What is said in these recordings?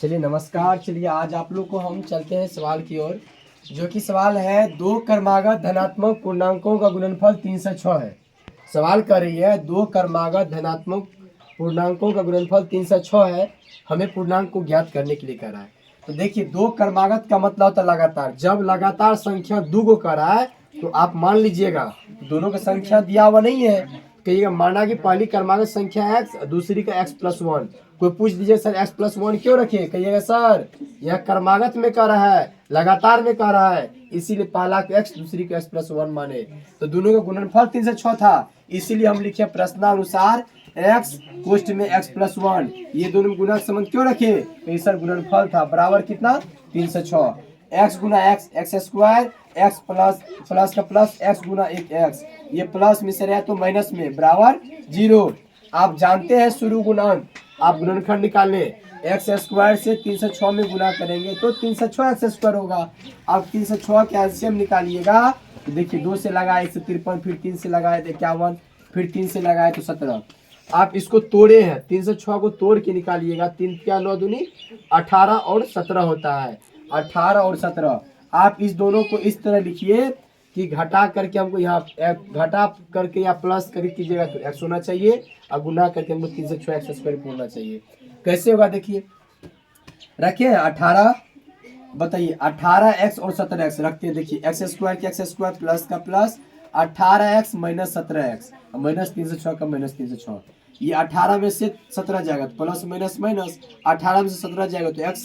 चलिए नमस्कार। चलिए आज आप लोग को हम चलते हैं सवाल की ओर, जो कि सवाल है दो क्रमागत धनात्मक पूर्णांकों का गुणनफल 306 है। सवाल कर रही है दो क्रमागत धनात्मक पूर्णांकों का गुणनफल 306 है, हमें पूर्णांक को ज्ञात करने के लिए कह रहा है। तो देखिए दो क्रमागत का मतलब होता है लगातार। जब लगातार संख्या दो को कर रहा है तो आप मान लीजिएगा दोनों की संख्या दिया हुआ नहीं है, कहिएगा माना कि पहली क्रमागत संख्या एक्स, दूसरी का x+1। कोई पूछ दीजिए सर x+1 क्यों रखे, कहिएगा सर यह क्रमागत में कर रहा है, लगातार में कर रहा है, इसीलिए पहला को x दूसरी को x+1 माने। तो दोनों का गुणनफल 306 था, इसीलिए हम लिखे प्रश्नानुसार x कोष्ठ में x+1। ये दोनों गुणा संबंध क्यों रखे, तो सर गुणनफल था बराबर कितना 306। x गुना x x², x plus plus का प्लस x गुना एक x, ये प्लस में से रहे तो माइनस में बराबर 0। आप जानते हैं शुरू गुणांक, आप गुणनखंड निकालने x² से 306 में गुना करेंगे तो 306 x² होगा। आप 306 का एलसीएम निकालिएगा तो देखिए 2 से लगाए 153, फिर 3 से लगाए तो 51, फिर 3 से लगाए तो 17। आप इसको तोड़े हैं, 306 को तोड़ के निकालिएगा, 3 क्या 9 दूनी 18 और 17 होता है, 18 और 17। आप इस दोनों को इस तरह लिखिए कि घटा करके हमको यहाँ घटा करके या प्लस करके कीजिएगा तो x होना चाहिए, और गुना करके हमको 306 x² होना चाहिए। कैसे होगा देखिए, रखिए 18, बताइए 18x और 17x रखते हैं। देखिए x² की x² प्लस का plus 18x minus 17x, minus 306 का माइनस 306। ये 18 में से 17 जाएगा तो प्लस माइनस माइनस, 18 में से 17 जाएगा तो x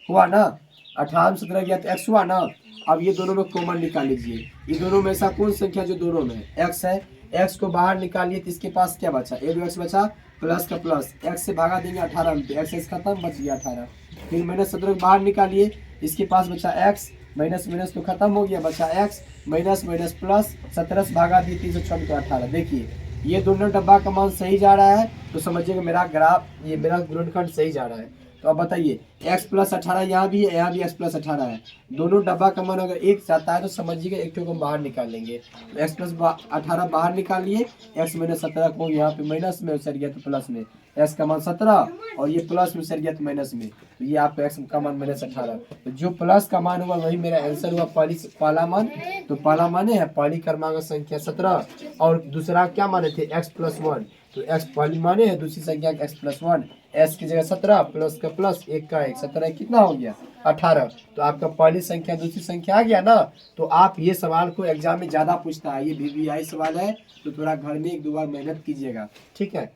हुआ ना, 18 में 17 गया तो x हुआ ना। अब ये दोनों में कॉमन निकाल लीजिए, ये दोनों में ऐसा कौन संख्या जो दोनों में x है, x को बाहर निकालिए तो इसके पास क्या बचा, एक x बचा, प्लस का प्लस x से भागा देंगे 18 में तो x खत्म, बच गया 18। फिर माइनस 17 को बाहर निकालिए, इसके पास बचा x, माइनस माइनस तो खत्म हो गया, बचा x, माइनस माइनस प्लस 17 से भागा दिए 306 तो 18। देखिए ये दोनों डब्बा का मान सही जा रहा है तो समझिएगा मेरा ग्राफ, ये मेरा गुणनखंड सही जा रहा है। तो अब बताइए x+18 यहाँ भी है, यहाँ भी x+18 है, दोनों डब्बा का मान अगर एक जाता है तो समझिएगा एक को हम बाहर निकाल लेंगे। तो x+18 बाहर निकाल लिए, x माइनस 17 को यहाँ पे माइनस में सर गया तो प्लस में, x का मान 17 और ये प्लस में सर गया तो माइनस में, तो ये आपका x का मान -18। तो जो प्लस का मान हुआ वही मेरा आंसर हुआ पहला मान। तो पहला माने है पहली क्रमांक संख्या 17 और दूसरा क्या माने थे x+1, तो x पहली माने है दूसरी संख्या x+1, s की जगह 17 प्लस का प्लस एक का एक, 17 कितना हो गया 18। तो आपका पहली संख्या दूसरी संख्या आ गया ना। तो आप ये सवाल को एग्जाम में ज़्यादा पूछता है, ये VVI सवाल है तो थोड़ा घर में 1-2 बार मेहनत कीजिएगा, ठीक है।